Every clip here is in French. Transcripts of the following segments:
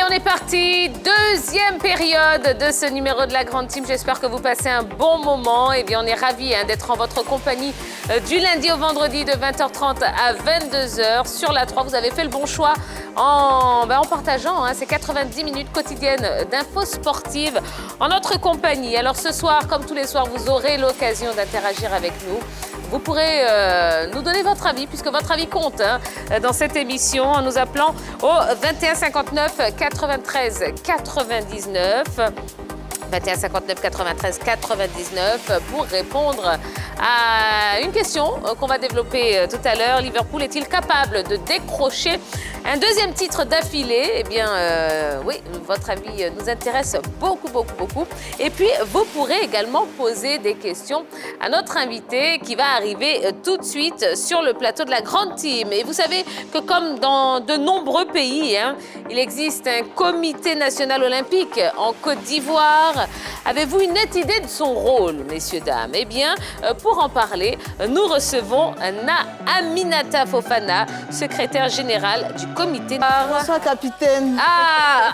on est parti. Deuxième période de ce numéro de la Grande Team. J'espère que vous passez un bon moment. Eh bien, on est ravis d'être en votre compagnie du lundi au vendredi de 20h30 à 22h sur la 3. Vous avez fait le bon choix en partageant ces 90 minutes quotidiennes d'infos sportives en notre compagnie. Alors ce soir, comme tous les soirs, vous aurez l'occasion d'interagir avec nous. Vous pourrez nous donner votre avis, puisque votre avis compte dans cette émission, en nous appelant au 21 59 93 99. 21 59 93 99 pour répondre à une question qu'on va développer tout à l'heure. Liverpool est-il capable de décrocher un deuxième titre d'affilée? Eh bien, oui, votre avis nous intéresse beaucoup, beaucoup, beaucoup. Et puis, vous pourrez également poser des questions à notre invité qui va arriver tout de suite sur le plateau de la Grande Team. Et vous savez que comme dans de nombreux pays, il existe un comité national olympique en Côte d'Ivoire. Avez-vous une nette idée de son rôle, messieurs, dames? Eh bien, pour en parler, nous recevons Aminata Fofana, secrétaire générale du comité. Bonsoir, capitaine. Ah,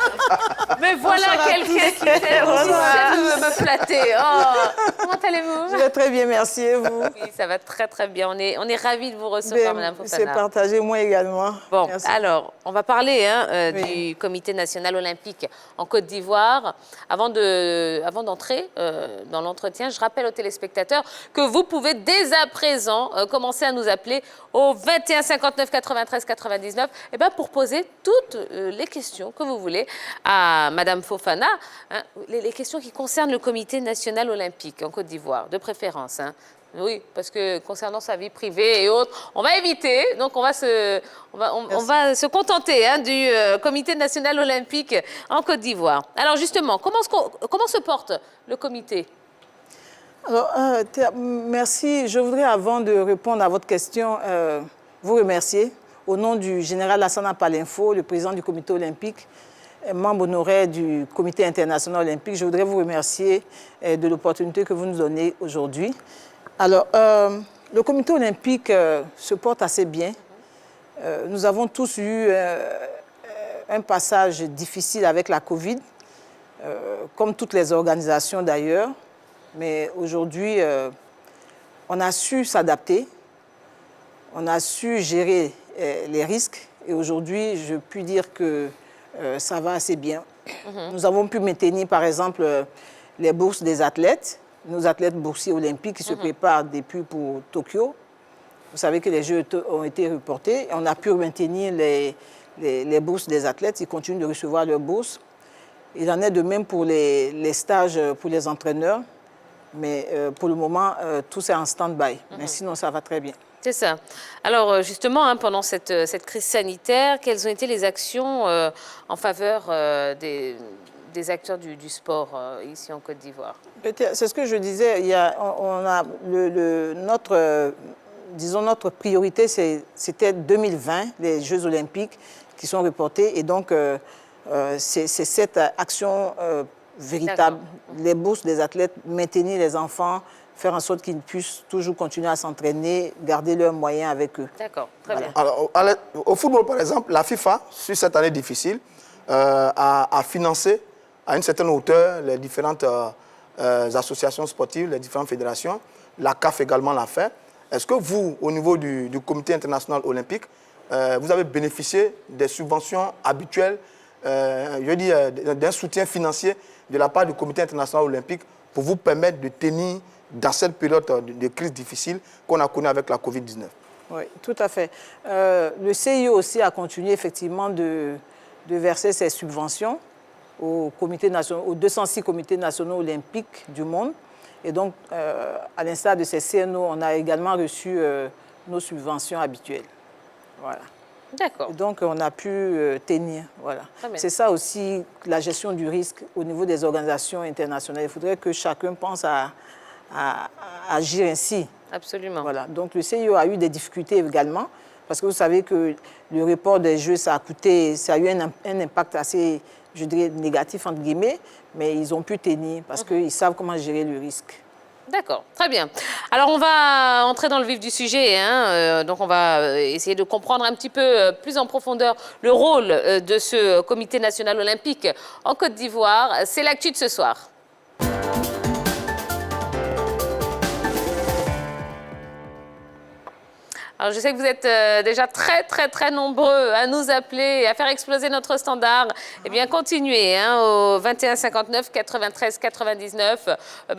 mais voilà quelqu'un qui sait aussi me flatter. Oh, comment allez-vous? Je vais très bien, merci. Et vous? Oui, ça va très, très bien. On est ravis de vous recevoir, Madame Fofana. C'est partagé, moi également. Bon, merci. Alors, on va parler du comité national olympique en Côte d'Ivoire. Avant d'entrer dans l'entretien, je rappelle aux téléspectateurs que vous pouvez dès à présent commencer à nous appeler au 21 59 93 99 pour poser toutes les questions que vous voulez à Madame Fofana, les questions qui concernent le comité national olympique en Côte d'Ivoire, de préférence. Oui, parce que concernant sa vie privée et autres, on va éviter. Donc, on va se contenter du comité national olympique en Côte d'Ivoire. Alors, justement, comment se porte le comité? Alors, merci. Je voudrais, avant de répondre à votre question, vous remercier au nom du général Lassana Palinfo, le président du comité olympique, membre honoraire du comité international olympique. Je voudrais vous remercier de l'opportunité que vous nous donnez aujourd'hui. Alors, le comité olympique se porte assez bien. Nous avons tous eu un passage difficile avec la Covid, comme toutes les organisations d'ailleurs. Mais aujourd'hui, on a su s'adapter, on a su gérer les risques. Et aujourd'hui, je puis dire que ça va assez bien. Nous avons pu maintenir, par exemple, les bourses des athlètes. Nos athlètes boursiers olympiques qui se préparent depuis pour Tokyo. Vous savez que les Jeux ont été reportés. On a pu maintenir les bourses des athlètes. Ils continuent de recevoir leurs bourses. Il en est de même pour les stages pour les entraîneurs. Mais pour le moment, tout c'est en stand-by. Mais sinon, ça va très bien. C'est ça. Alors, justement, pendant cette crise sanitaire, quelles ont été les actions en faveur des acteurs du sport ici en Côte d'Ivoire? C'est ce que je disais. Notre priorité, c'était 2020, les Jeux olympiques qui sont reportés. Et donc, c'est cette action véritable. Les bourses des athlètes, maintenir les enfants, faire en sorte qu'ils puissent toujours continuer à s'entraîner, garder leurs moyens avec eux. D'accord, très bien. Alors, au football, par exemple, la FIFA, sur cette année difficile, a financé à une certaine hauteur les différentes associations sportives, les différentes fédérations. La CAF également l'a fait. Est-ce que vous, au niveau du comité international olympique, vous avez bénéficié des subventions habituelles, d'un soutien financier de la part du comité international olympique pour vous permettre de tenir dans cette période de crise difficile qu'on a connue avec la Covid-19? Oui, tout à fait. Le CIO aussi a continué effectivement de verser ses subventions aux 206 comités nationaux olympiques du monde. Et donc, à l'instar de ces CNO, on a également reçu nos subventions habituelles. Voilà. D'accord. Donc, on a pu tenir. Voilà. C'est ça aussi, la gestion du risque au niveau des organisations internationales. Il faudrait que chacun pense à agir ainsi. Absolument. Voilà. Donc, le CIO a eu des difficultés également, parce que vous savez que le report des Jeux, ça a eu un impact assez, je dirais, négatif, entre guillemets, mais ils ont pu tenir parce qu'ils savent comment gérer le risque. D'accord, très bien. Alors, on va entrer dans le vif du sujet. Donc, on va essayer de comprendre un petit peu plus en profondeur le rôle de ce Comité national olympique en Côte d'Ivoire. C'est l'actu de ce soir. Alors, je sais que vous êtes déjà très nombreux à nous appeler et à faire exploser notre standard. Eh bien, continuez au 21 59 93 99.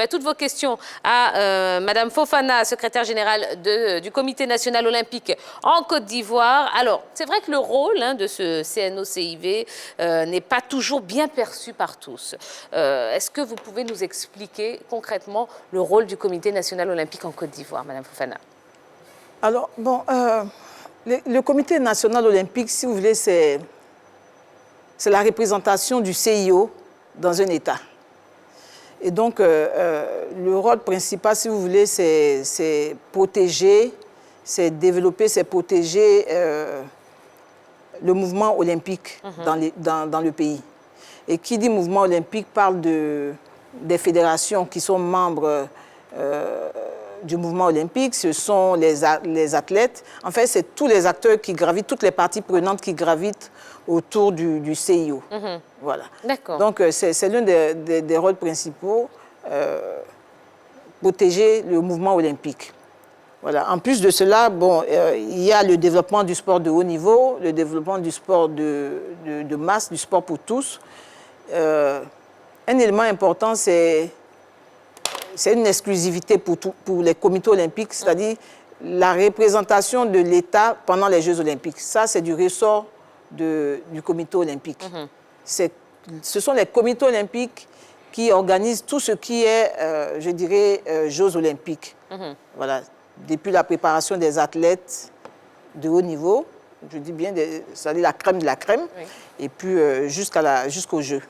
Toutes vos questions à Madame Fofana, secrétaire générale du Comité national olympique en Côte d'Ivoire. Alors, c'est vrai que le rôle de ce CNO-CIV n'est pas toujours bien perçu par tous. Est-ce que vous pouvez nous expliquer concrètement le rôle du Comité national olympique en Côte d'Ivoire, Madame Fofana? Alors, bon, le Comité national olympique, si vous voulez, c'est la représentation du CIO dans un État. Et donc, le rôle principal, si vous voulez, c'est protéger, c'est développer, c'est protéger le mouvement olympique dans le pays. Et qui dit mouvement olympique parle des fédérations qui sont membres du mouvement olympique, ce sont les athlètes. En fait, c'est tous les acteurs qui gravitent, toutes les parties prenantes qui gravitent autour du CIO. Voilà. D'accord. Donc, c'est l'un des rôles principaux, protéger le mouvement olympique. Voilà. En plus de cela, bon, il y a le développement du sport de haut niveau, le développement du sport de masse, du sport pour tous. Un élément important, c'est une exclusivité pour les comités olympiques, c'est-à-dire la représentation de l'État pendant les Jeux olympiques. Ça, c'est du ressort du comité olympique. Ce sont les comités olympiques qui organisent tout ce qui est, je dirais, Jeux olympiques. Voilà. Depuis la préparation des athlètes de haut niveau, je dis bien, c'est-à-dire la crème de la crème, et puis jusqu'aux Jeux.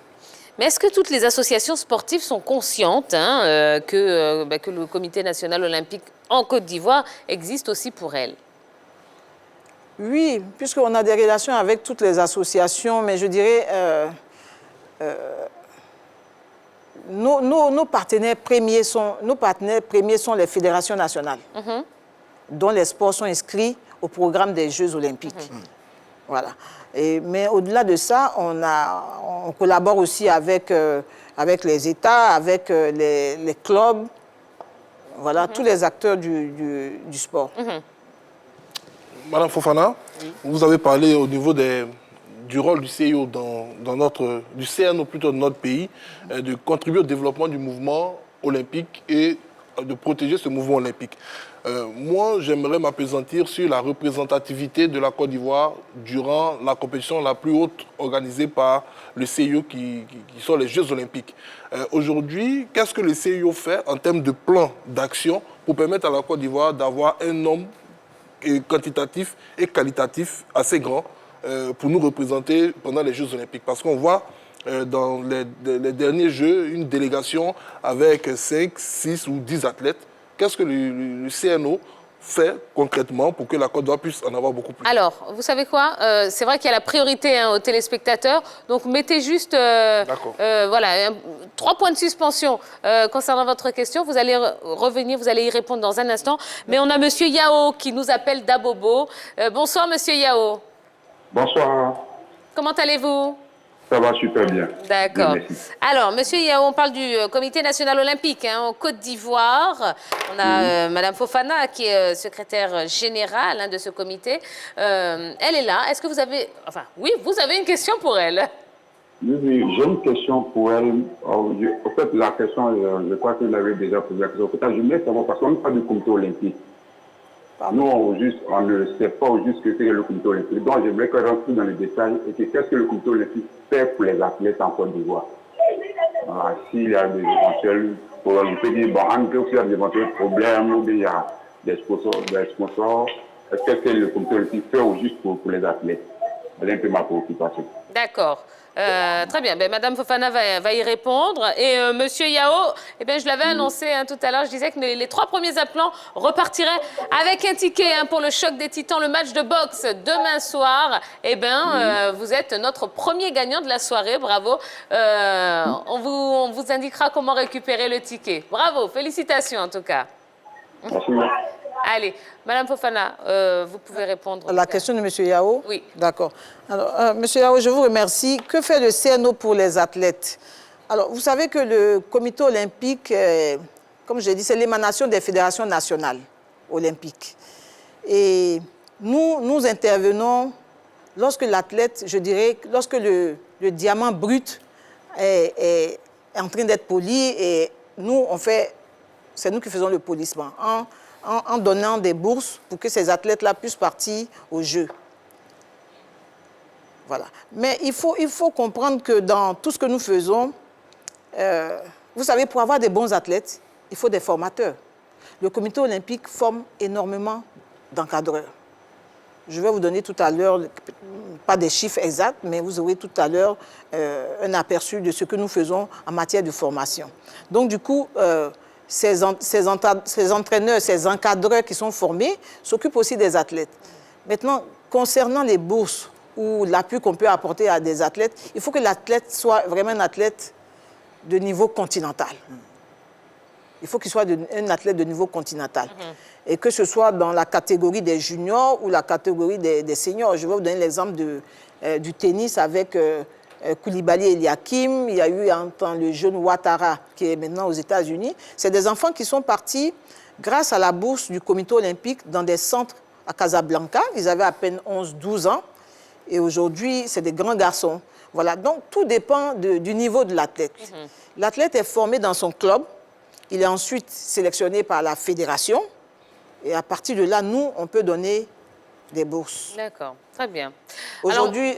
Mais est-ce que toutes les associations sportives sont conscientes que le Comité national olympique en Côte d'Ivoire existe aussi pour elles? Oui, puisqu'on a des relations avec toutes les associations, mais je dirais nos partenaires premiers sont les fédérations nationales, dont les sports sont inscrits au programme des Jeux olympiques. Voilà. Mais au-delà de ça, on collabore aussi avec les États, avec les clubs, voilà, tous les acteurs du sport. Madame Fofana, vous avez parlé au niveau du rôle du CIO du CNO plutôt de notre pays, de contribuer au développement du mouvement olympique et de protéger ce mouvement olympique. Moi, j'aimerais m'appesantir sur la représentativité de la Côte d'Ivoire durant la compétition la plus haute organisée par le CIO qui sont les Jeux olympiques. Aujourd'hui, qu'est-ce que le CIO fait en termes de plan d'action pour permettre à la Côte d'Ivoire d'avoir un nombre quantitatif et qualitatif assez grand pour nous représenter pendant les Jeux olympiques? Parce qu'on voit dans les derniers Jeux une délégation avec 5, 6 ou 10 athlètes. Qu'est-ce que le CNO fait concrètement pour que la Côte d'Ivoire puisse en avoir beaucoup plus? Alors, vous savez quoi? C'est vrai qu'il y a la priorité aux téléspectateurs. Donc, mettez juste 3 points de suspension concernant votre question. Vous allez revenir, vous allez y répondre dans un instant. Mais on a Monsieur Yao qui nous appelle d'Abobo. Bonsoir, Monsieur Yao. Bonsoir. Comment allez-vous? Ça va super bien. D'accord. Merci. Alors, Monsieur Yao, on parle du Comité national olympique en Côte d'Ivoire. On a Madame Fofana qui est secrétaire générale de ce comité. Elle est là. Est-ce que vous avez... Enfin, oui, vous avez une question pour elle. Oui, j'ai une question pour elle. En fait, la question, je crois que vous l'avez déjà posé la question. Peut-être je voulais savoir, parce qu'on parle du comité olympique. Nous, on ne sait pas juste que c'est le comité olympique. Donc, j'aimerais qu'on rentre dans les détails et que qu'est-ce que le comité olympique fait pour les athlètes en Côte d'Ivoire. Voilà, s'il y a des éventuels problèmes, on peut dire, bon, en cas où il y a des éventuels problèmes, ou bien il y a des sponsors, est-ce que le comité olympique fait juste pour les athlètes? C'est un peu ma préoccupation. D'accord. Très bien. Madame Fofana va y répondre. Et Monsieur Yao, je l'avais annoncé tout à l'heure, je disais que les 3 premiers appelants repartiraient avec un ticket pour le choc des titans, le match de boxe demain soir. Vous êtes notre premier gagnant de la soirée. Bravo. On vous indiquera comment récupérer le ticket. Bravo. Félicitations en tout cas. Merci. Allez, Madame Fofana, vous pouvez répondre. La question de M. Yao? Oui. D'accord. Alors, M. Yao, je vous remercie. Que fait le CNO pour les athlètes? Alors, vous savez que le comité olympique, comme je l'ai dit, c'est l'émanation des fédérations nationales olympiques. Et nous intervenons lorsque l'athlète, je dirais, lorsque le diamant brut est en train d'être poli, et nous, c'est nous qui faisons le polissement, en donnant des bourses pour que ces athlètes-là puissent partir aux Jeux. Voilà. Mais il faut comprendre que dans tout ce que nous faisons, vous savez, pour avoir des bons athlètes, il faut des formateurs. Le comité olympique forme énormément d'encadreurs. Je vais vous donner tout à l'heure, pas des chiffres exacts, mais vous aurez tout à l'heure un aperçu de ce que nous faisons en matière de formation. Donc, du coup, ces entraîneurs, ces encadreurs qui sont formés s'occupent aussi des athlètes. Maintenant, concernant les bourses ou l'appui qu'on peut apporter à des athlètes, il faut que l'athlète soit vraiment un athlète de niveau continental. Il faut qu'il soit un athlète de niveau continental. Et que ce soit dans la catégorie des juniors ou la catégorie des seniors. Je vais vous donner l'exemple du tennis avec Koulibaly et Eliakim. Il y a eu le jeune Ouattara qui est maintenant aux États-Unis. C'est des enfants qui sont partis grâce à la bourse du comité olympique dans des centres à Casablanca. Ils avaient à peine 11-12 ans. Et aujourd'hui, c'est des grands garçons. Voilà. Donc, tout dépend du niveau de l'athlète. L'athlète est formé dans son club. Il est ensuite sélectionné par la fédération. Et à partir de là, nous, on peut donner des bourses. D'accord, très bien. Aujourd'hui,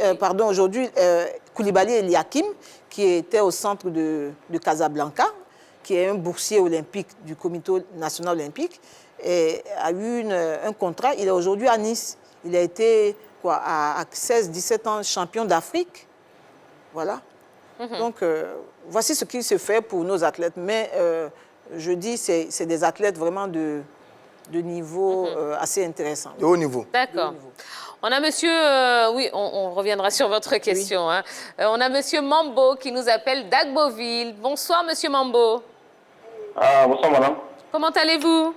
Koulibaly Eliakim, qui était au centre de Casablanca, qui est un boursier olympique du comité national olympique, a eu un contrat. Il est aujourd'hui à Nice. Il a été à 16-17 ans champion d'Afrique. Voilà. Donc, voici ce qui se fait pour nos athlètes. Mais je dis, c'est des athlètes vraiment de niveau assez intéressant. De haut niveau. D'accord. On a monsieur, oui, on reviendra sur votre question. Oui. On a monsieur Mambo qui nous appelle d'Agboville. Bonsoir, monsieur Mambo. Bonsoir, madame. Comment allez-vous?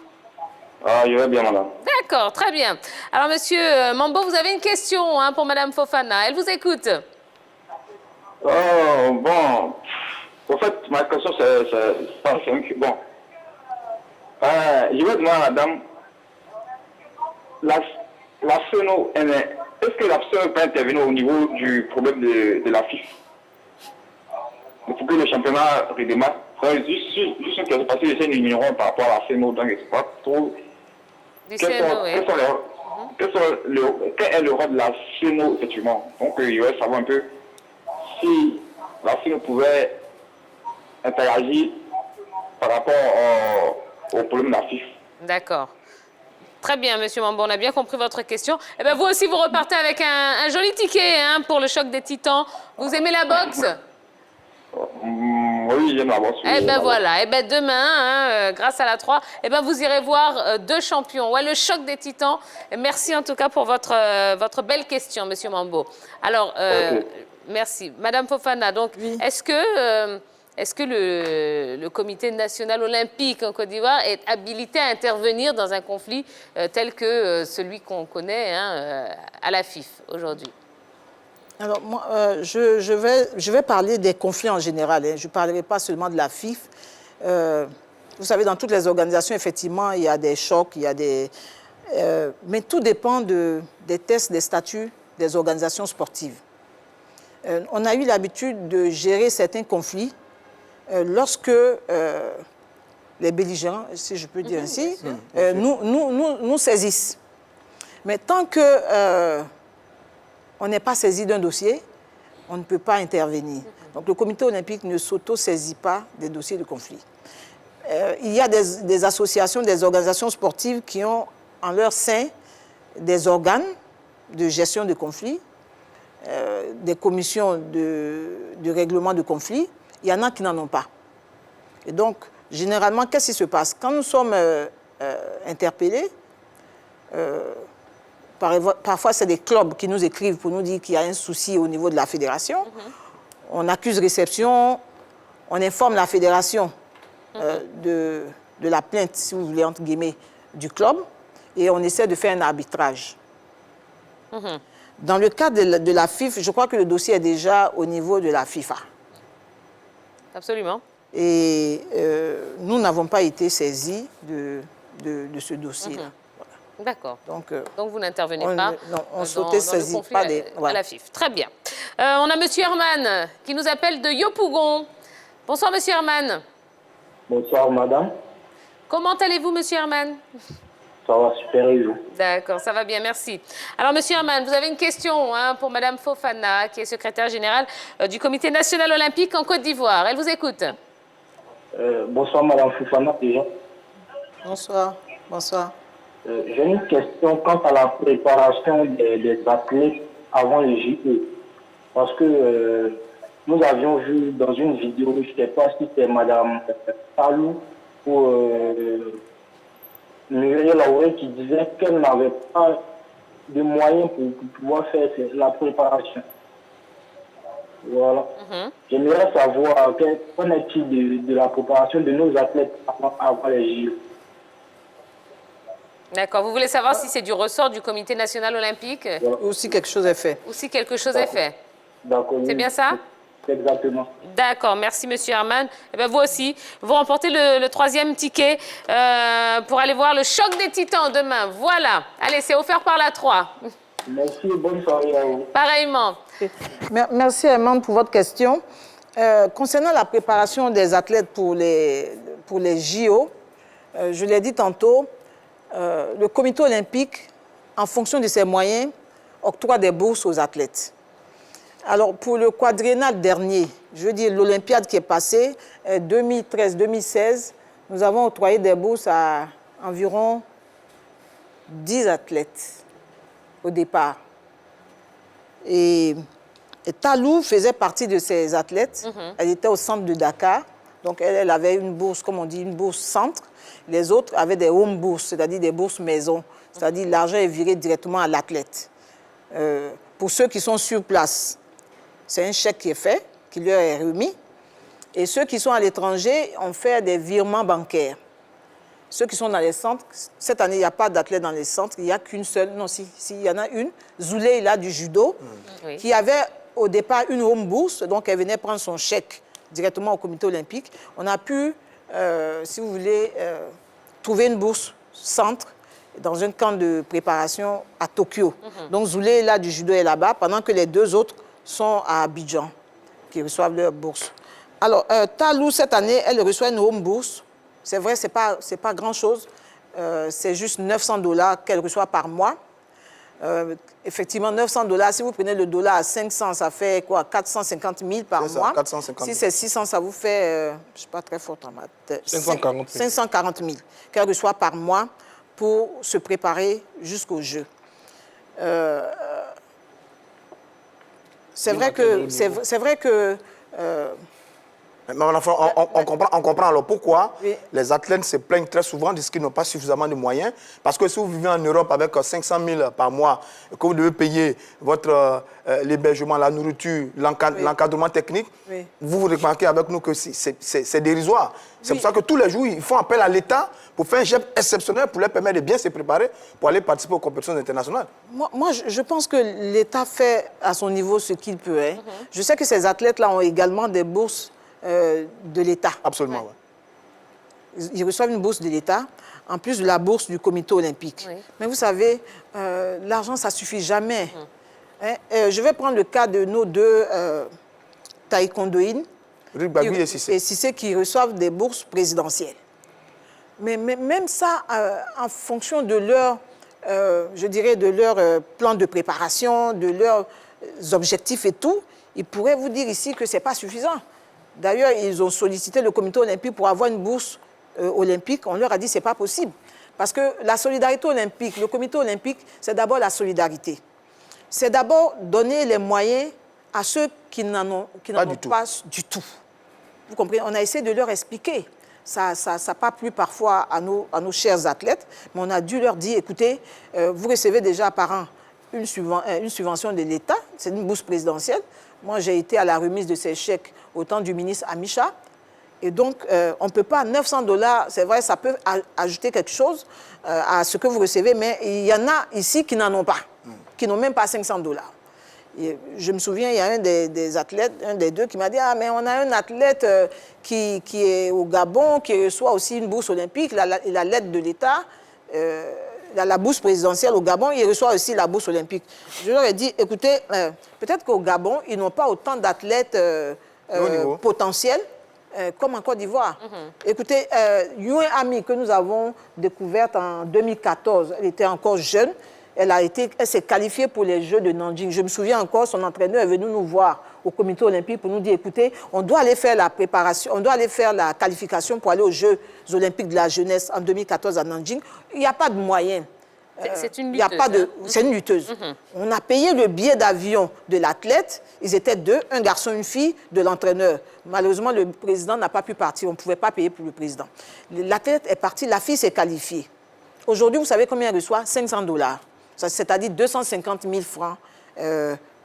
Je vais bien, madame. D'accord, très bien. Alors, monsieur Mambo, vous avez une question pour madame Fofana. Elle vous écoute. Bon, en fait, ma question, c'est un peu... Bon. Je vais demander à madame, la FENO, est-ce que la FENO peut intervenir au niveau du problème de la FIFA? Pour que le championnat redémarre. Juste une question, parce que je sais une ignorant par rapport à la FENO, donc je ne sais pas trop. Quel est le rôle de la FENO, effectivement? Donc, je voudrais savoir un peu si la FENO pouvait interagir par rapport au problème de la FIFA. D'accord. Très bien, monsieur Mambo, on a bien compris votre question. Eh bien, vous aussi, vous repartez avec un joli ticket pour le choc des titans. Vous aimez la boxe? Oui, j'aime la boxe. Eh bien, voilà. Eh bien, demain, grâce à la 3, eh bien, vous irez voir 2 champions. Ouais, le choc des titans. Et merci en tout cas pour votre belle question, monsieur Mambo. Alors, merci. Madame Fofana, donc, oui. Est-ce que le comité national olympique en Côte d'Ivoire est habilité à intervenir dans un conflit tel que celui qu'on connaît à la FIF aujourd'hui? Alors, moi, je vais parler des conflits en général. Je ne parlerai pas seulement de la FIF. Vous savez, dans toutes les organisations, effectivement, il y a des chocs, il y a des... mais tout dépend des tests, des statuts des organisations sportives. On a eu l'habitude de gérer certains conflits lorsque les belligérants, si je peux dire ainsi, nous saisissent. Mais tant que on n'est pas saisi d'un dossier, on ne peut pas intervenir. Donc le comité olympique ne s'auto-saisit pas des dossiers de conflit. Il y a des associations, des organisations sportives qui ont en leur sein des organes de gestion de conflits. des commissions de règlement de conflits, il y en a qui n'en ont pas. Et donc, généralement, qu'est-ce qui se passe? Quand nous sommes interpellés, parfois c'est des clubs qui nous écrivent pour nous dire qu'il y a un souci au niveau de la fédération. On accuse réception, on informe la fédération de la plainte, si vous voulez, entre guillemets, du club, et on essaie de faire un arbitrage. Dans le cas de la FIFA, je crois que le dossier est déjà au niveau de la FIFA. Absolument. Et nous n'avons pas été saisis de ce dossier-là. D'accord. Donc vous n'intervenez pas non, on dans saisit le conflit pas à la FIFA. Très bien. On a M. Herman qui nous appelle de Yopougon. Bonsoir, M. Herman. Bonsoir, madame. Comment allez-vous, M. Herman? Ça va super, et vous? D'accord, ça va bien, merci. Alors, M. Herman, vous avez une question pour Mme Fofana, qui est secrétaire générale du Comité national olympique en Côte d'Ivoire. Elle vous écoute. Bonsoir, madame Fofana, déjà. Bonsoir. Bonsoir. J'ai une question quant à la préparation des athlètes avant les JO. Parce que nous avions vu dans une vidéo, je ne sais pas si c'est mme Talou ou Muriel Lauré qui disait qu'elle n'avait pas de moyens pour pouvoir faire la préparation. Voilà. J'aimerais savoir qu'en est-il de la préparation de nos athlètes avant les JO. D'accord. Vous voulez savoir si c'est du ressort du Comité national olympique? Voilà. Ou si quelque chose est fait. Ou si quelque chose est fait. D'accord. C'est bien ça? Exactement. D'accord, merci M. Herman. Et bien, vous aussi, vous remportez le 3e ticket pour aller voir le choc des titans demain. Voilà. Allez, c'est offert par la 3. Merci, bonne soirée à vous. Pareillement. Merci Herman pour votre question. Concernant la préparation des athlètes pour les JO, je l'ai dit tantôt, le comité olympique, en fonction de ses moyens, octroie des bourses aux athlètes. Alors, pour le quadriennal dernier, je veux dire l'Olympiade qui est passée, 2013-2016, nous avons octroyé des bourses à environ 10 athlètes au départ. Et Talou faisait partie de ces athlètes. Elle était au centre de Dakar. Donc, elle avait une bourse, comme on dit, une bourse centre. Les autres avaient des home bourses, c'est-à-dire des bourses maison. C'est-à-dire l'argent est viré directement à l'athlète. Pour ceux qui sont sur place, c'est un chèque qui est fait, qui leur est remis. Et ceux qui sont à l'étranger, on fait des virements bancaires. Ceux qui sont dans les centres, cette année, il n'y a pas d'athlète dans les centres, il n'y a qu'une seule. Non, si, il y en a une, Zoulé, là, du judo, qui avait au départ une home bourse, donc elle venait prendre son chèque directement au comité olympique. On a pu, si vous voulez, trouver une bourse centre dans un camp de préparation à Tokyo. Donc Zoulé, là, du judo, est là-bas, pendant que les deux autres sont à Abidjan, qui reçoivent leur bourse. Alors, Talou, cette année, elle reçoit une home bourse. C'est vrai, ce n'est pas grand-chose. C'est juste $900 qu'elle reçoit par mois. Effectivement, $900, si vous prenez le dollar à 500, ça fait quoi? 450 000 par mois. 450 000. Si c'est 600, ça vous fait, je ne suis pas très forte en maths, 540 000. 540 000 qu'elle reçoit par mois pour se préparer jusqu'au jeu. C'est vrai que Mais on comprend alors pourquoi oui. les athlètes se plaignent très souvent de ce qu'ils n'ont pas suffisamment de moyens. Parce que si vous vivez en Europe avec 500 000 par mois, et que vous devez payer votre l'hébergement, la nourriture, l'encadrement technique, vous remarquez avec nous que c'est dérisoire. C'est pour ça que tous les jours, ils font appel à l'État pour faire un geste exceptionnel pour leur permettre de bien se préparer pour aller participer aux compétitions internationales. Moi, je pense que l'État fait à son niveau ce qu'il peut. Hein. Je sais que ces athlètes-là ont également des bourses de l'État. Absolument, oui. Ils reçoivent une bourse de l'État, en plus de la bourse du comité olympique. Oui. Mais vous savez, l'argent, ça ne suffit jamais. Hein? Je vais prendre le cas de nos deux taekwondoïnes, Ribagui et Cissé. Et Cissé qui reçoivent des bourses présidentielles. Mais même ça, en fonction de leur, je dirais, de leur plan de préparation, de leurs objectifs et tout, ils pourraient vous dire ici que ce n'est pas suffisant. D'ailleurs, ils ont sollicité le comité olympique pour avoir une bourse olympique. On leur a dit que ce n'est pas possible. Parce que la solidarité olympique, le comité olympique, c'est d'abord la solidarité. c'est d'abord donner les moyens à ceux qui n'en ont pas du tout. Vous comprenez? On a essayé de leur expliquer. Ça n'a pas plu parfois à nos chers athlètes, mais on a dû leur dire, écoutez, vous recevez déjà par an une subvention de l'État, c'est une bourse présidentielle. Moi, j'ai été à la remise de ces chèques au temps du ministre Amicha. Et donc, on ne peut pas, 900 $, c'est vrai, ça peut ajouter quelque chose à ce que vous recevez, mais il y en a ici qui n'en ont pas, qui n'ont même pas 500 $. Et je me souviens, il y a un des athlètes, un des deux, qui m'a dit « Ah, mais on a un athlète qui est au Gabon, qui reçoit aussi une bourse olympique, il a l'aide de l'État, la bourse présidentielle au Gabon, il reçoit aussi la bourse olympique. » Je leur ai dit « Écoutez, peut-être qu'au Gabon, ils n'ont pas autant d'athlètes potentiels comme en Côte d'Ivoire. Écoutez, Yuen Ami, que nous avons découverte en 2014, elle était encore jeune, elle s'est qualifiée pour les Jeux de Nanjing. Je me souviens encore, son entraîneur est venu nous voir au comité olympique pour nous dire, écoutez, on doit aller faire la préparation, on doit aller faire la qualification pour aller aux Jeux olympiques de la jeunesse en 2014 à Nanjing. Il n'y a pas de moyens. C'est une lutteuse. C'est une lutteuse. On a payé le billet d'avion de l'athlète. Ils étaient deux, un garçon, une fille, de l'entraîneur. Malheureusement, le président n'a pas pu partir. On ne pouvait pas payer pour le président. L'athlète est parti, la fille s'est qualifiée. Aujourd'hui, vous savez combien elle reçoit? 500 $. C'est-à-dire 250 000 francs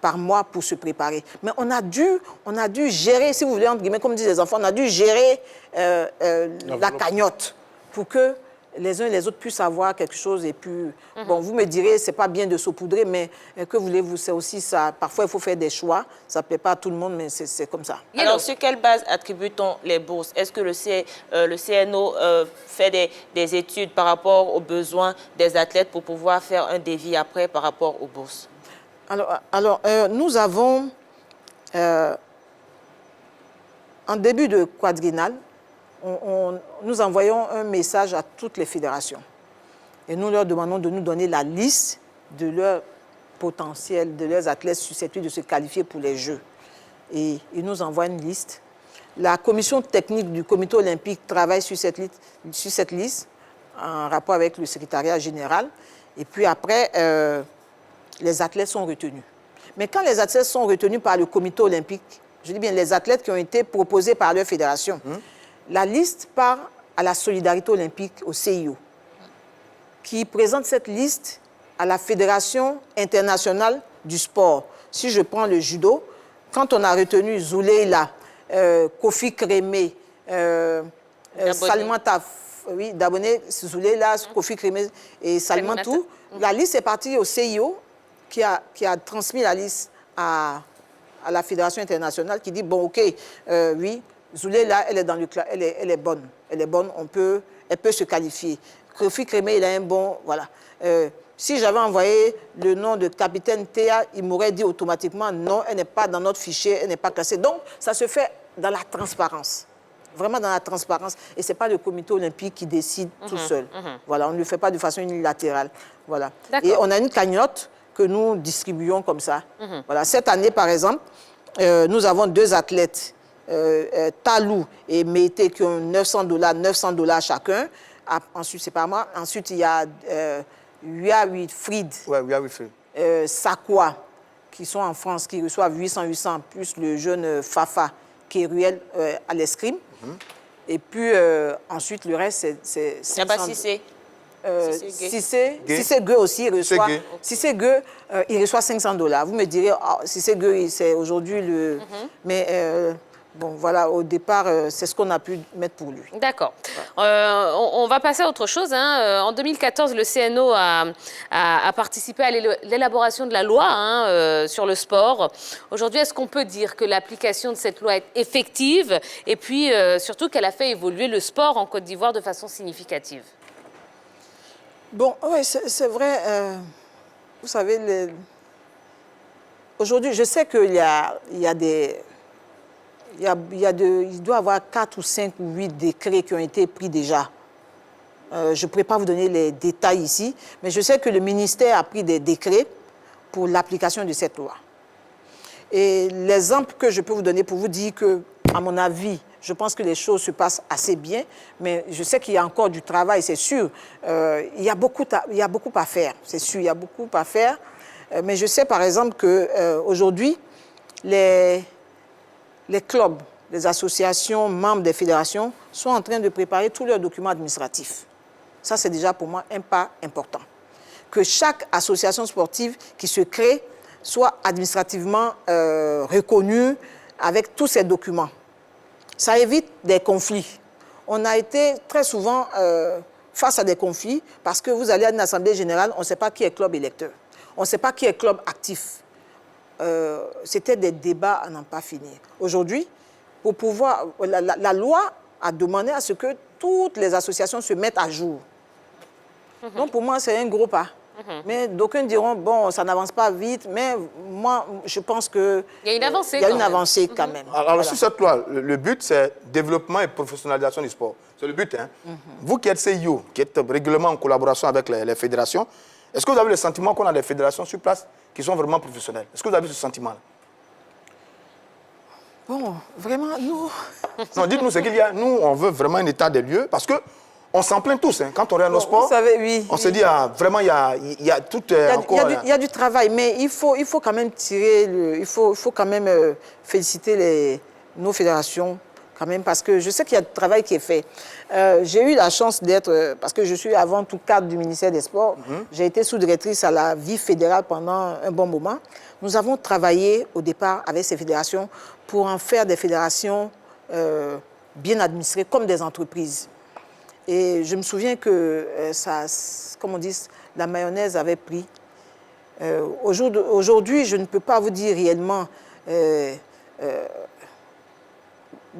par mois pour se préparer. Mais on a dû gérer, si vous voulez, entre guillemets, comme disent les enfants, on a dû gérer la cagnotte pour que les uns et les autres puissent avoir quelque chose. Et puis, bon, vous me direz, c'est pas bien de saupoudrer, mais que voulez-vous, c'est aussi ça. Parfois, il faut faire des choix. Ça ne plaît pas à tout le monde, mais c'est comme ça. Alors, sur quelle base attribue-t-on les bourses? Est-ce que le CNO fait des études par rapport aux besoins des athlètes pour pouvoir faire un devis après par rapport aux bourses? Alors nous avons, en début de quadriennale, nous envoyons un message à toutes les fédérations et nous leur demandons de nous donner la liste de leurs potentiels, de leurs athlètes susceptibles de se qualifier pour les Jeux. Et ils nous envoient une liste. La commission technique du comité olympique travaille sur cette liste en rapport avec le secrétariat général. Et puis après, les athlètes sont retenus. Mais quand les athlètes sont retenus par le comité olympique, je dis bien les athlètes qui ont été proposés par leur fédération, la liste part à la solidarité olympique, au CIO, qui présente cette liste à la Fédération internationale du sport. Si je prends le judo, quand on a retenu Zouleila, Kofi Kremé, Salimata, oui, Daboné, Zouleila, Kofi Kremé et Salimantou, la liste est partie au CIO qui a transmis la liste à la Fédération internationale qui dit, bon, ok, oui, Zouleila, elle est dans le elle est bonne. Elle est bonne, elle peut se qualifier. Kofi Kremé, il a un bon, voilà. Si j'avais envoyé le nom de capitaine Théa, il m'aurait dit automatiquement, non, elle n'est pas dans notre fichier, elle n'est pas classée. Donc, ça se fait dans la transparence. Vraiment dans la transparence. Et ce n'est pas le comité olympique qui décide tout seul. Voilà, on ne le fait pas de façon unilatérale. Voilà. Et on a une cagnotte que nous distribuons comme ça. Voilà. Cette année, par exemple, nous avons deux athlètes, Talou et Meite, qui ont 900 $ chacun. Ensuite, c'est pas moi. Ensuite, il y a Fried, Sakwa, qui sont en France, qui reçoivent 800, plus le jeune Fafa, qui est Ruel à l'escrime. Et puis, ensuite, le reste, c'est 500 $. Cissé Gueux aussi, il reçoit. Cissé Gueux, il reçoit 500 $. Vous me direz, Cissé Gueux, c'est aujourd'hui le. Mais bon, voilà, au départ, c'est ce qu'on a pu mettre pour lui. D'accord. On va passer à autre chose. En 2014, le CNO a participé à l'élaboration de la loi sur le sport. Aujourd'hui, est-ce qu'on peut dire que l'application de cette loi est effective et puis surtout qu'elle a fait évoluer le sport en Côte d'Ivoire de façon significative? Bon, oui, c'est vrai. Vous savez, aujourd'hui, je sais qu'il y a des... il doit y avoir 4 ou 5 ou 8 décrets qui ont été pris déjà. Je ne pourrais pas vous donner les détails ici, mais je sais que le ministère a pris des décrets pour l'application de cette loi. Et l'exemple que je peux vous donner pour vous dire que, à mon avis, je pense que les choses se passent assez bien, mais je sais qu'il y a encore du travail, c'est sûr. Il y a beaucoup à faire, c'est sûr, il y a beaucoup à faire. Mais je sais par exemple qu'aujourd'hui, les clubs, les associations membres des fédérations sont en train de préparer tous leurs documents administratifs. Ça, c'est déjà pour moi un pas important. Que chaque association sportive qui se crée soit administrativement reconnue avec tous ces documents. Ça évite des conflits. On a été très souvent face à des conflits parce que vous allez à une assemblée générale, on ne sait pas qui est club électeur. On ne sait pas qui est club actif. C'était des débats à n'en pas finir. Aujourd'hui, pour pouvoir, la loi a demandé à ce que toutes les associations se mettent à jour. Donc pour moi, c'est un gros pas. Mais d'aucuns diront, bon, ça n'avance pas vite, mais moi, je pense qu'il y a une avancée. Il y a une avancée quand même. Alors, voilà. sur cette loi, le but, c'est développement et professionnalisation du sport. C'est le but. Hein. Vous qui êtes CIO, qui êtes régulièrement en collaboration avec les fédérations, est-ce que vous avez le sentiment qu'on a des fédérations sur place qui sont vraiment professionnelles? Est-ce que vous avez ce sentiment-là? Bon, vraiment, nous... Non, dites-nous ce qu'il y a. Nous, on veut vraiment un état des lieux parce que on s'en plaint tous. Hein. Quand on regarde nos sports, vous savez, oui, on se dit, vraiment, il y a tout encore... Il y a du travail, mais il faut quand même tirer... il faut quand même féliciter nos fédérations, quand même, parce que je sais qu'il y a du travail qui est fait. J'ai eu la chance d'être... Parce que je suis avant tout cadre du ministère des Sports. J'ai été sous-directrice à la vie fédérale pendant un bon moment. Nous avons travaillé au départ avec ces fédérations pour en faire des fédérations bien administrées, comme des entreprises. Et je me souviens que ça, comme on dit, la mayonnaise avait pris. Aujourd'hui, je ne peux pas vous dire réellement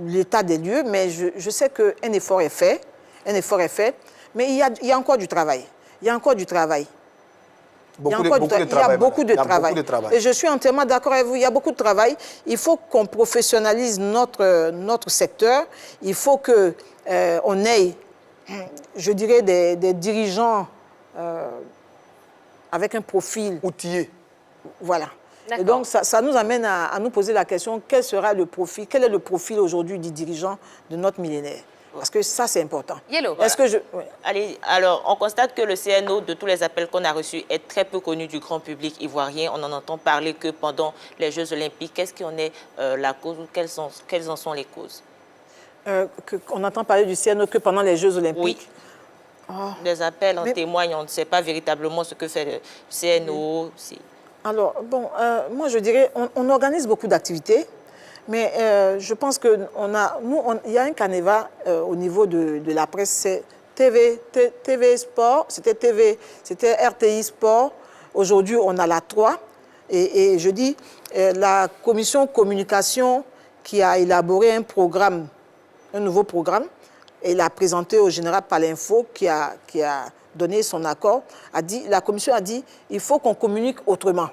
l'état des lieux, mais je sais qu'un effort est fait. Mais il y a encore du travail. Il y a encore du travail. Il y a beaucoup de travail. Et je suis entièrement d'accord avec vous, il y a beaucoup de travail. Il faut qu'on professionnalise notre secteur. Il faut qu'on ait, je dirais, des dirigeants avec un profil... outillé. Voilà. Et donc, ça nous amène à nous poser la question, quel est le profil aujourd'hui du dirigeant de notre millénaire? Parce que ça, c'est important. Yellow. Voilà. Allez, alors, on constate que le CNO, de tous les appels qu'on a reçus, est très peu connu du grand public ivoirien. On n'en entend parler que pendant les Jeux Olympiques. Qu'est-ce qui en est la cause ou quelles en sont les causes? On entend parler du CNO que pendant les Jeux Olympiques. Oui. Oh. Les appels en témoignent, on ne sait pas véritablement ce que fait le CNO. Alors, bon, moi, je dirais, on organise beaucoup d'activités. Mais je pense qu'il y a un canevas au niveau de la presse, c'est TV Sport, c'était RTI Sport. Aujourd'hui, on a la 3. Et je dis, la commission communication qui a élaboré un nouveau programme, et l'a présenté au général Palinfo qui a donné son accord, la commission a dit, il faut qu'on communique autrement.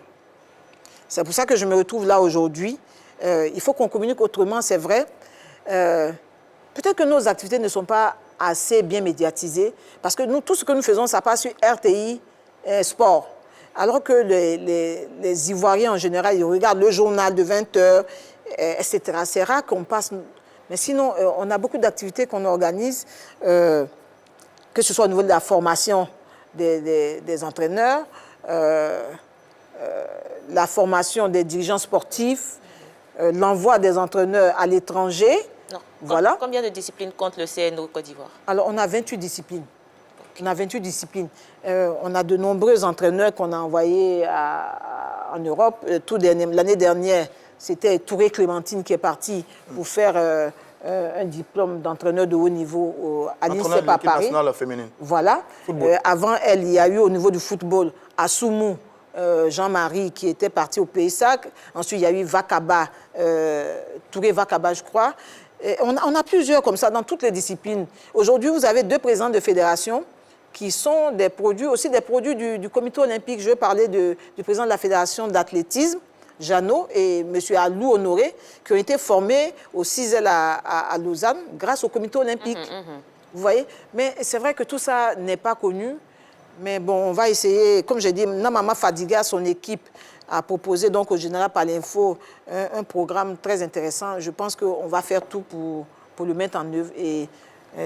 C'est pour ça que je me retrouve là aujourd'hui. Il faut qu'on communique autrement, c'est vrai. Peut-être que nos activités ne sont pas assez bien médiatisées, parce que nous, tout ce que nous faisons, ça passe sur RTI Sport. Alors que les Ivoiriens, en général, ils regardent le journal de 20h, etc. C'est rare qu'on passe... Mais sinon, on a beaucoup d'activités qu'on organise, que ce soit au niveau de la formation des entraîneurs, la formation des dirigeants sportifs, l'envoi des entraîneurs à l'étranger. Voilà. Combien de disciplines compte le CNO Côte d'Ivoire? Alors, on a 28 disciplines. On a 28 disciplines. On a de nombreux entraîneurs qu'on a envoyés en Europe. L'année dernière, c'était Touré Clémentine qui est parti pour faire un diplôme d'entraîneur de haut niveau à l'INSEP à Paris. Nationale féminine. Voilà. Avant elle, il y a eu au niveau du football Assoumou, Jean-Marie qui était parti au PSAC. Ensuite, il y a eu Vakaba, Touré Vakaba, je crois. Et on a plusieurs comme ça dans toutes les disciplines. Aujourd'hui, vous avez 2 présidents de fédération qui sont des produits du comité olympique. Je vais parler du président de la fédération d'athlétisme, Jeannot, et M. Alou Honoré, qui ont été formés au CISEL à Lausanne grâce au comité olympique. Vous voyez? Mais c'est vrai que tout ça n'est pas connu. Mais bon, on va essayer, comme j'ai dit, Namama Fadiga, son équipe, a proposé donc au général Palinfo un programme très intéressant. Je pense qu'on va faire tout pour le mettre en œuvre. Et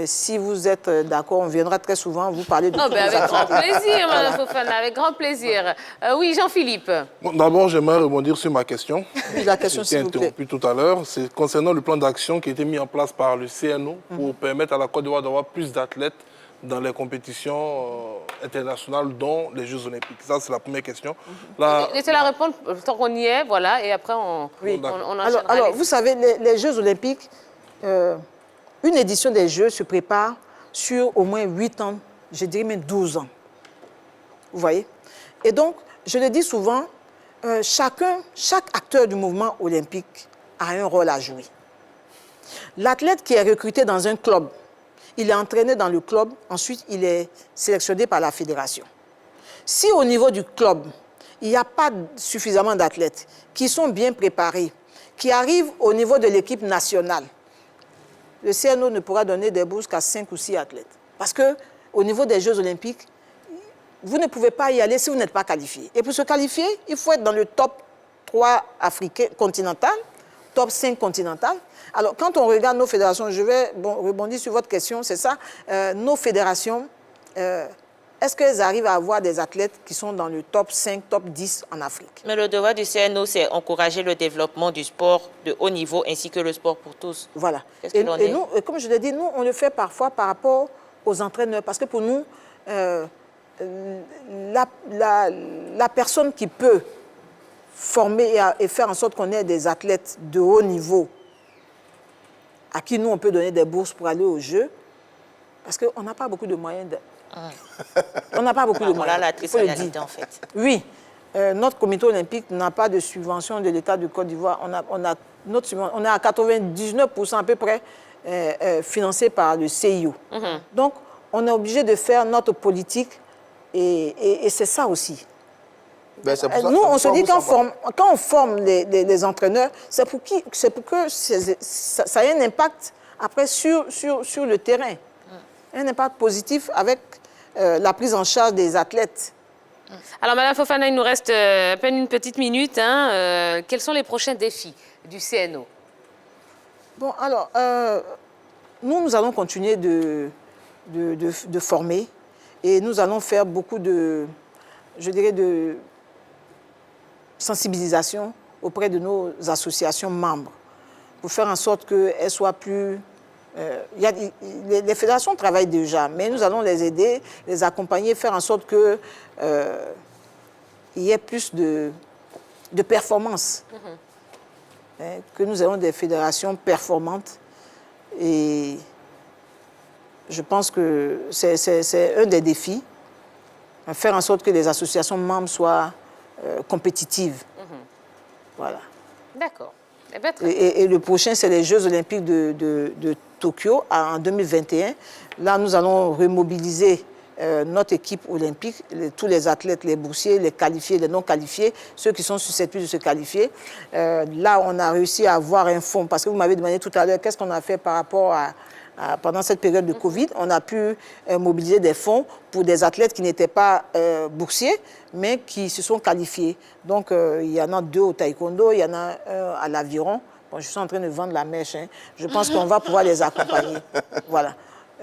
Si vous êtes d'accord, on viendra très souvent vous parler de Oh, tous ben les avec grand athlètes. plaisir, Mme Fofana, avec grand plaisir. Oui, Jean-Philippe. Bon, d'abord, j'aimerais rebondir sur ma question. Oui, la question, J'ai été s'il vous plaît. interrompu tout à l'heure. C'est concernant le plan d'action qui a été mis en place par le CNO pour permettre à la Côte d'Ivoire d'avoir plus d'athlètes dans les compétitions internationales, dont les Jeux Olympiques. Ça, c'est la première question. Laissez-la répondre tant qu'on y est, voilà, et après on enchaînera. Alors, vous savez, les Jeux Olympiques, une édition des Jeux se prépare sur au moins 8 ans, je dirais même 12 ans. Vous voyez? Et donc, je le dis souvent, chaque acteur du mouvement olympique a un rôle à jouer. L'athlète qui est recruté dans un club, il est entraîné dans le club, ensuite il est sélectionné par la fédération. Si au niveau du club, il n'y a pas suffisamment d'athlètes qui sont bien préparés, qui arrivent au niveau de l'équipe nationale, le CNO ne pourra donner des bourses qu'à 5 ou 6 athlètes. Parce qu'au niveau des Jeux Olympiques, vous ne pouvez pas y aller si vous n'êtes pas qualifié. Et pour se qualifier, il faut être dans le top 3 africain continental, top 5 continental. Alors, quand on regarde nos fédérations, je vais rebondir sur votre question, c'est ça, nos fédérations, est-ce qu'elles arrivent à avoir des athlètes qui sont dans le top 5, top 10 en Afrique? Mais le devoir du CNO, c'est encourager le développement du sport de haut niveau ainsi que le sport pour tous. Voilà. Qu'est-ce qu'il en est? Nous, comme je l'ai dit, nous, on le fait parfois par rapport aux entraîneurs. Parce que pour nous, la personne qui peut former et faire en sorte qu'on ait des athlètes de haut niveau, à qui nous, on peut donner des bourses pour aller aux Jeux, parce qu'on n'a pas beaucoup de moyens. On n'a pas beaucoup de moyens. Voilà la il faut le réalité, dire. en fait. Oui. Notre comité olympique n'a pas de subvention de l'État de Côte d'Ivoire. On est à 99% à peu près financé par le CIO. Donc, on est obligé de faire notre politique et c'est ça aussi. Ben, c'est pour ça- Nous, c'est pour on se ça dit vous quand on forme les entraîneurs, c'est pour que ça ait un impact après sur le terrain. Un impact positif avec la prise en charge des athlètes. Alors, Mme Fofana, il nous reste à peine une petite minute. Quels sont les prochains défis du CNO? Bon, alors, nous allons continuer de former et nous allons faire beaucoup de sensibilisation auprès de nos associations membres pour faire en sorte qu'elles soient plus... les fédérations travaillent déjà, mais nous allons les aider, les accompagner, faire en sorte qu'il y ait plus de performance. Que nous ayons des fédérations performantes. Et je pense que c'est un des défis, faire en sorte que les associations membres soient compétitives. Voilà. D'accord. Eh bien, très bien. Et le prochain, c'est les Jeux Olympiques de Tokyo en 2021. Là, nous allons remobiliser notre équipe olympique, tous les athlètes, les boursiers, les qualifiés, les non qualifiés, ceux qui sont susceptibles de se qualifier. Là, on a réussi à avoir un fonds, parce que vous m'avez demandé tout à l'heure qu'est-ce qu'on a fait par rapport pendant cette période de Covid. On a pu mobiliser des fonds pour des athlètes qui n'étaient pas boursiers, mais qui se sont qualifiés. Donc, il y en a 2 au taekwondo, il y en a un à l'aviron. Bon, je suis en train de vendre la mèche. Je pense qu'on va pouvoir les accompagner. Voilà.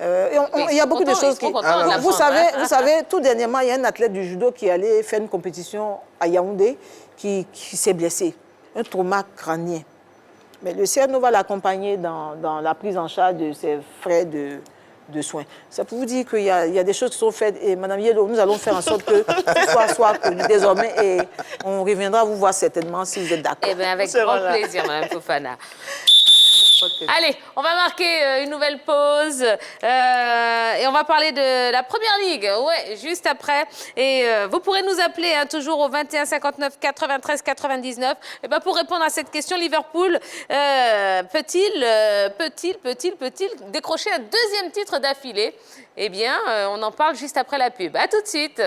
Il y a beaucoup de choses qui... Vous savez, tout dernièrement, il y a un athlète du judo qui allait faire une compétition à Yaoundé qui s'est blessé. Un trauma crânien. Mais le CNO va l'accompagner dans la prise en charge de ses frais de soins. C'est pour vous dire qu'il y a des choses qui sont faites. Et Mme Yelo, nous allons faire en sorte que tout soit connu désormais. Et on reviendra vous voir certainement si vous êtes d'accord. Eh bien, avec grand plaisir, Mme Fofana. Allez, on va marquer une nouvelle pause et on va parler de la Première Ligue, ouais, juste après. Et vous pourrez nous appeler toujours au 21 59 93 99 et pour répondre à cette question. Liverpool peut-il décrocher un 2e titre d'affilée? Eh bien, on en parle juste après la pub. À tout de suite.